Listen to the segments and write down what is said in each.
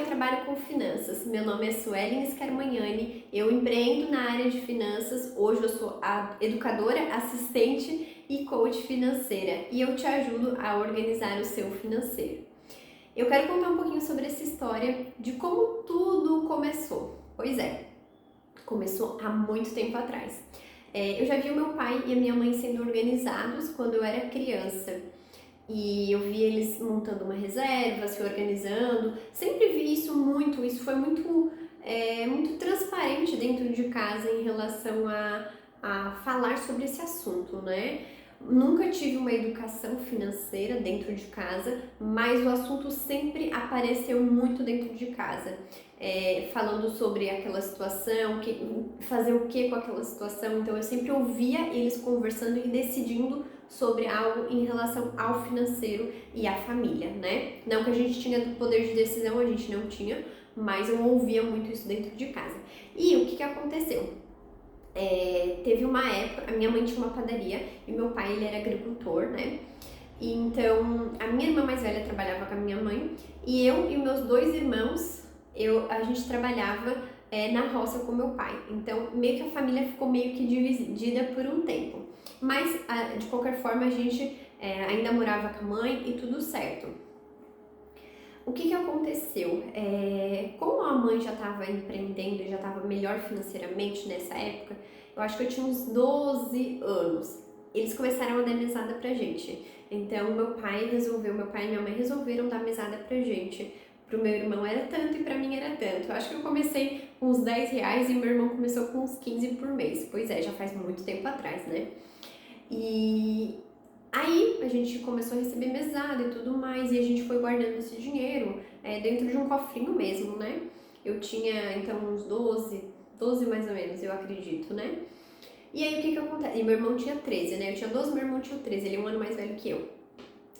eu trabalho com finanças. Meu nome é Suelen Scarmagnani, eu empreendo na área de finanças. Hoje eu sou a educadora, assistente e coach financeira e eu te ajudo a organizar o seu financeiro. Eu quero contar um pouquinho sobre essa história de como tudo começou. Pois é, começou há muito tempo atrás. Eu já vi o meu pai e a minha mãe sendo organizados quando eu era criança. E eu vi eles montando uma reserva, se organizando. Sempre vi isso foi muito transparente dentro de casa em relação a falar sobre esse assunto, né? Nunca tive uma educação financeira dentro de casa, mas o assunto sempre apareceu muito dentro de casa. Falando sobre aquela situação, fazer o que com aquela situação. Então eu sempre ouvia eles conversando e decidindo sobre algo em relação ao financeiro e à família, né? Não que a gente tinha poder de decisão, a gente não tinha, mas eu ouvia muito isso dentro de casa. E o que aconteceu? Teve uma época, a minha mãe tinha uma padaria e meu pai ele era agricultor, né? E então a minha irmã mais velha trabalhava com a minha mãe e eu e meus dois irmãos, a gente trabalhava na roça com meu pai. Então meio que a família ficou meio que dividida por um tempo. Mas de qualquer forma a gente ainda morava com a mãe e tudo certo. O que aconteceu? Como a mãe já estava empreendendo e já estava melhor financeiramente nessa época, eu acho que eu tinha uns 12 anos. Eles começaram a dar mesada pra gente. Então meu pai e minha mãe resolveram dar mesada pra gente. Pro meu irmão era tanto e pra mim era tanto. Eu acho que eu comecei com uns 10 reais e meu irmão começou com uns 15 por mês. Pois é, já faz muito tempo atrás, né? E aí a gente começou a receber mesada e tudo mais, e a gente foi guardando esse dinheiro dentro de um cofrinho mesmo, né? Eu tinha então uns 12 mais ou menos, eu acredito, né? E aí o que acontece? E meu irmão tinha 13, né? Eu tinha 12, meu irmão tinha 13, ele é um ano mais velho que eu.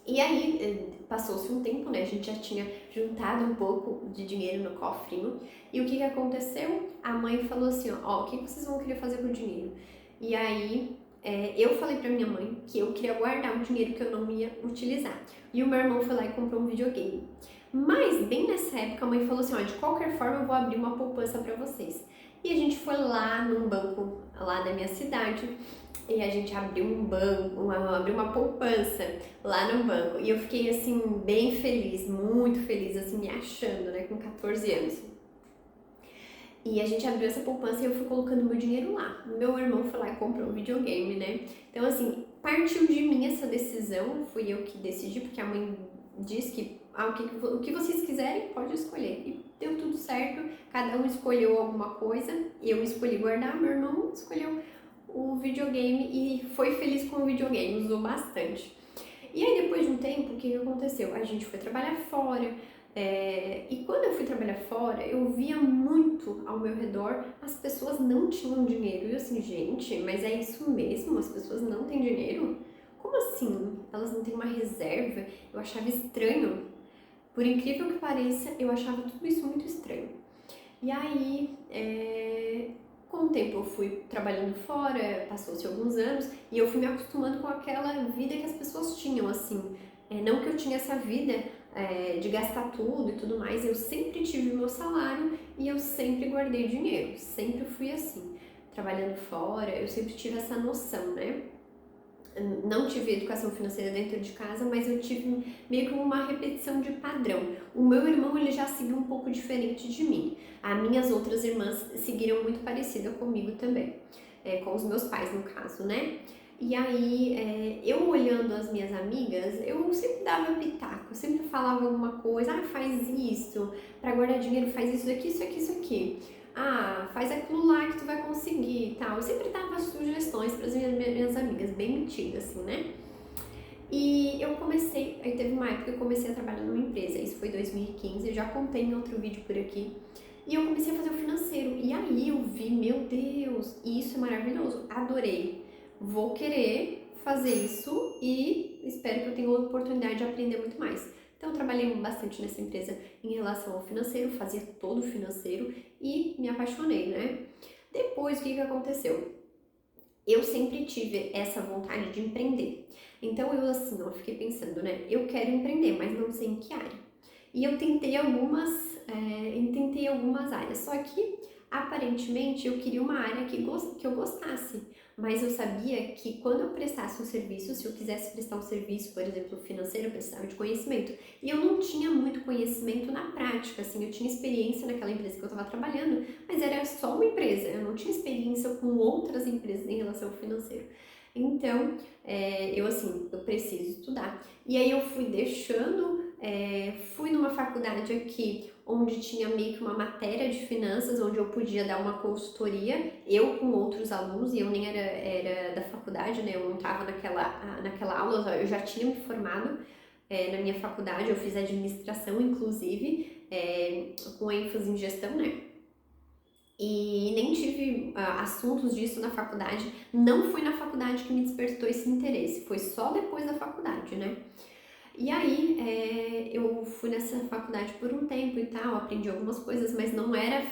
E aí passou-se um tempo, né? A gente já tinha juntado um pouco de dinheiro no cofrinho. E o que aconteceu? A mãe falou assim, ó, o que vocês vão querer fazer com o dinheiro? E aí eu falei pra minha mãe que eu queria guardar um dinheiro que eu não ia utilizar. E o meu irmão foi lá e comprou um videogame. Mas bem nessa época a mãe falou assim, ó, de qualquer forma eu vou abrir uma poupança pra vocês. E a gente foi lá num banco lá da minha cidade e a gente abriu abriu uma poupança lá no banco. E eu fiquei assim bem feliz, muito feliz, assim me achando, né, com 14 anos. E a gente abriu essa poupança e eu fui colocando meu dinheiro lá. Meu irmão foi lá e comprou um videogame, né? Então, assim, partiu de mim essa decisão, fui eu que decidi, porque a mãe disse que o que vocês quiserem, pode escolher. E deu tudo certo, cada um escolheu alguma coisa, eu escolhi guardar, meu irmão escolheu o videogame e foi feliz com o videogame, usou bastante. E aí, depois de um tempo, o que aconteceu? A gente foi trabalhar fora, e quando eu fui trabalhar fora, eu via muito ao meu redor, as pessoas não tinham dinheiro. E eu assim, gente, mas é isso mesmo? As pessoas não têm dinheiro? Como assim? Elas não têm uma reserva? Eu achava estranho. Por incrível que pareça, eu achava tudo isso muito estranho. E aí, com o tempo eu fui trabalhando fora, passou-se alguns anos, e eu fui me acostumando com aquela vida que as pessoas tinham, assim. Não que eu tinha essa vida de gastar tudo e tudo mais, eu sempre tive o meu salário e eu sempre guardei dinheiro, sempre fui assim. Trabalhando fora, eu sempre tive essa noção, né? Não tive educação financeira dentro de casa, mas eu tive meio que uma repetição de padrão. O meu irmão, ele já seguiu um pouco diferente de mim. As minhas outras irmãs seguiram muito parecida comigo também, com os meus pais no caso, né? E aí, eu olhando as minhas amigas, eu sempre dava pitaco, eu sempre falava alguma coisa, faz isso, para guardar dinheiro faz isso aqui, isso aqui, isso aqui. Faz aquilo lá que tu vai conseguir e tal. Eu sempre dava sugestões para as minhas amigas, bem metidas assim, né? E aí teve uma época que eu comecei a trabalhar numa empresa, isso foi 2015, eu já contei em outro vídeo por aqui. E eu comecei a fazer o financeiro, e aí eu vi, meu Deus, isso é maravilhoso, adorei. Vou querer fazer isso e espero que eu tenha a oportunidade de aprender muito mais. Então eu trabalhei bastante nessa empresa em relação ao financeiro, fazia todo o financeiro e me apaixonei, né? Depois, o que aconteceu? Eu sempre tive essa vontade de empreender. Então eu assim, eu fiquei pensando, né? Eu quero empreender, mas não sei em que área. E eu tentei algumas áreas, só que aparentemente eu queria uma área que eu gostasse, mas eu sabia que quando eu prestasse um serviço, se eu quisesse prestar um serviço, por exemplo, financeiro, eu precisava de conhecimento. E eu não tinha muito conhecimento na prática, assim, eu tinha experiência naquela empresa que eu estava trabalhando, mas era só uma empresa, eu não tinha experiência com outras empresas em relação ao financeiro. Então, eu preciso estudar. E aí eu fui deixando, fui numa faculdade aqui, onde tinha meio que uma matéria de finanças, onde eu podia dar uma consultoria, eu com outros alunos, e eu nem era da faculdade, né? Eu não estava naquela aula, eu já tinha me formado na minha faculdade, eu fiz administração, inclusive, com ênfase em gestão, né? E nem tive assuntos disso na faculdade, não foi na faculdade que me despertou esse interesse, foi só depois da faculdade, né? E aí, eu fui nessa faculdade por um tempo e tal, aprendi algumas coisas, mas não era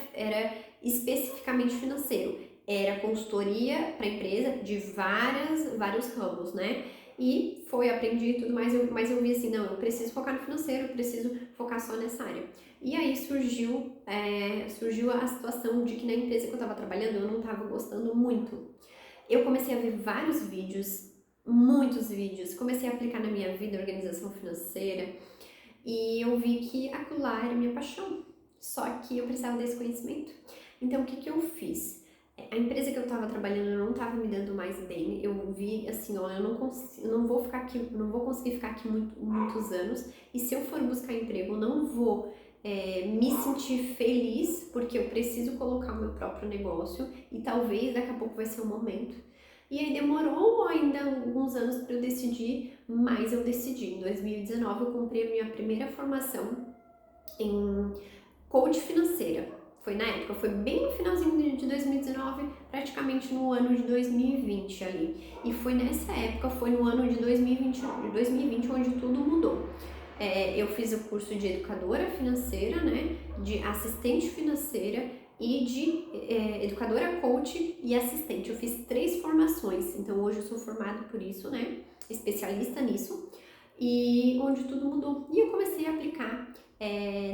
especificamente financeiro. Era consultoria para empresa de vários ramos, né? E aprendi tudo mais, mas eu vi assim, não, eu preciso focar no financeiro, eu preciso focar só nessa área. E aí surgiu a situação de que na empresa que eu estava trabalhando eu não estava gostando muito. Eu comecei a ver vários vídeos, muitos vídeos, comecei a aplicar na minha vida organização financeira e eu vi que aquilo lá era minha paixão, só que eu precisava desse conhecimento. Então o que eu fiz? A empresa que eu estava trabalhando não estava me dando mais bem, eu vi assim, ó, eu não vou ficar aqui, não vou conseguir ficar aqui muitos anos, e se eu for buscar emprego, eu não vou me sentir feliz, porque eu preciso colocar o meu próprio negócio e talvez daqui a pouco vai ser o momento. E aí demorou ainda alguns anos para eu decidir, mas eu decidi. Em 2019 eu comprei a minha primeira formação em coach financeira. Foi na época, foi bem no finalzinho de 2019, praticamente no ano de 2020 ali. E foi nessa época, foi no ano de 2020 onde tudo mudou. Eu fiz o curso de educadora financeira, né, de assistente financeira e de educadora coach e assistente. Eu fiz 3 formações, então hoje eu sou formada por isso, né, especialista nisso, e onde tudo mudou. E eu comecei a aplicar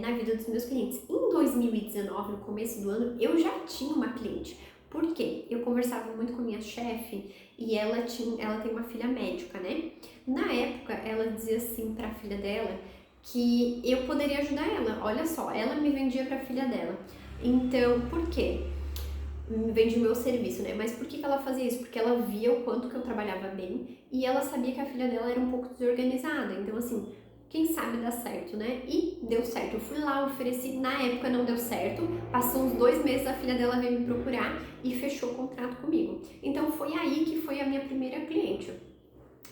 na vida dos meus clientes. Em 2019, no começo do ano, eu já tinha uma cliente. Por quê? Eu conversava muito com a minha chefe e ela tem uma filha médica, né? Na época, ela dizia assim para a filha dela que eu poderia ajudar ela. Olha só, ela me vendia para a filha dela. Então, por quê? Vende o meu serviço, né? Mas por que ela fazia isso? Porque ela via o quanto que eu trabalhava bem e ela sabia que a filha dela era um pouco desorganizada. Então, assim, quem sabe dá certo, né? E deu certo. Eu fui lá, ofereci, na época não deu certo. Passou uns 2 meses, a filha dela veio me procurar e fechou o contrato comigo. Então, foi aí que foi a minha primeira cliente,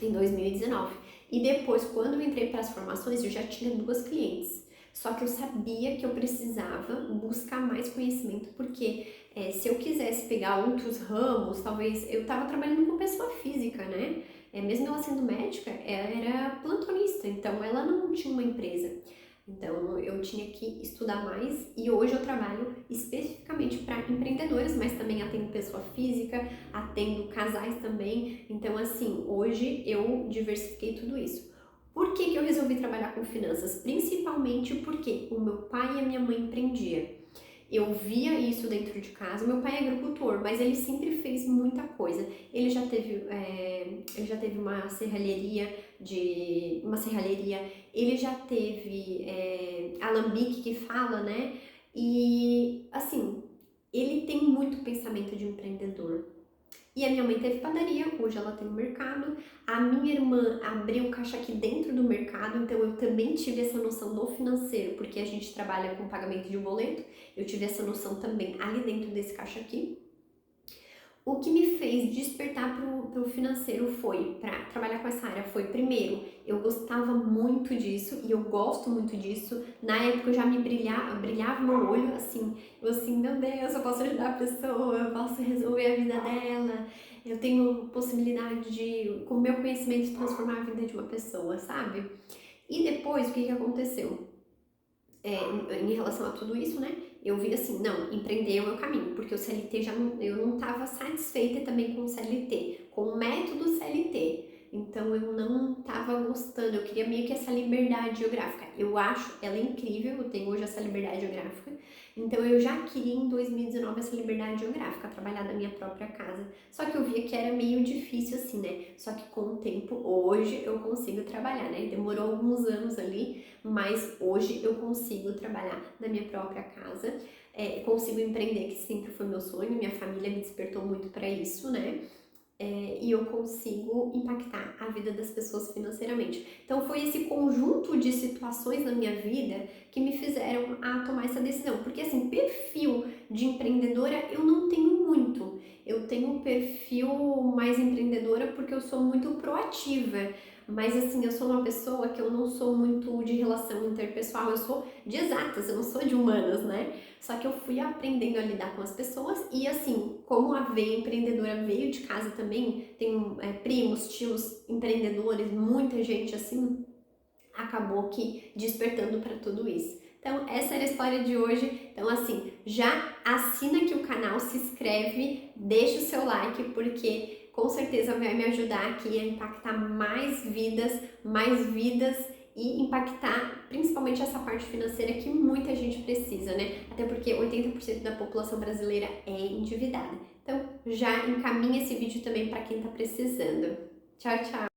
em 2019. E depois, quando eu entrei para as formações, eu já tinha 2 clientes. Só que eu sabia que eu precisava buscar mais conhecimento, porque se eu quisesse pegar outros ramos, talvez eu estava trabalhando com pessoa física, né? Mesmo ela sendo médica, ela era plantonista, então ela não tinha uma empresa. Então eu tinha que estudar mais e hoje eu trabalho especificamente para empreendedoras, mas também atendo pessoa física, atendo casais também. Então assim, hoje eu diversifiquei tudo isso. Por que eu resolvi trabalhar com finanças? Principalmente porque o meu pai e a minha mãe empreendiam. Eu via isso dentro de casa. Meu pai é agricultor, mas ele sempre fez muita coisa. Ele já teve uma serralheria, ele já teve alambique que fala, né? E assim, ele tem muito pensamento de empreendedor. E a minha mãe teve padaria, hoje ela tem um mercado. A minha irmã abriu caixa aqui dentro do mercado, então eu também tive essa noção do financeiro, porque a gente trabalha com pagamento de boleto. Eu tive essa noção também ali dentro desse caixa aqui. O que me fez despertar pro financeiro foi, para trabalhar com essa área, foi primeiro, eu gostava muito disso e eu gosto muito disso. Na época eu já brilhava meu olho, assim, meu Deus, eu posso ajudar a pessoa, eu posso resolver a vida dela, eu tenho possibilidade de, com o meu conhecimento, transformar a vida de uma pessoa, sabe? E depois, o que aconteceu? Em relação a tudo isso, né? Eu vi assim, não, empreender é o meu caminho, porque o CLT eu não estava satisfeita também com o CLT, com o método CLT. então eu não tava gostando, eu queria meio que essa liberdade geográfica. Eu acho ela incrível, eu tenho hoje essa liberdade geográfica, então eu já queria em 2019 essa liberdade geográfica, trabalhar da minha própria casa. Só que eu via que era meio difícil assim, né? Só que com o tempo, hoje eu consigo trabalhar, né? Demorou alguns anos ali, mas hoje eu consigo trabalhar da minha própria casa. Consigo empreender, que sempre foi meu sonho, minha família me despertou muito para isso, né? E eu consigo impactar a vida das pessoas financeiramente. Então foi esse conjunto de situações na minha vida que me fizeram a tomar essa decisão, porque assim, perfil de empreendedora eu não tenho muito. Eu tenho um perfil mais empreendedora porque eu sou muito proativa. Mas assim, eu sou uma pessoa que eu não sou muito de relação interpessoal, eu sou de exatas, eu não sou de humanas, né? Só que eu fui aprendendo a lidar com as pessoas e assim, como a veia empreendedora veio de casa também, tem primos, tios empreendedores, muita gente assim, acabou que despertando para tudo isso. Então, essa era a história de hoje. Então, assim, já assina aqui o canal, se inscreve, deixa o seu like, porque com certeza vai me ajudar aqui a impactar mais vidas e impactar principalmente essa parte financeira que muita gente precisa, né? Até porque 80% da população brasileira é endividada. Então, já encaminha esse vídeo também para quem está precisando. Tchau, tchau!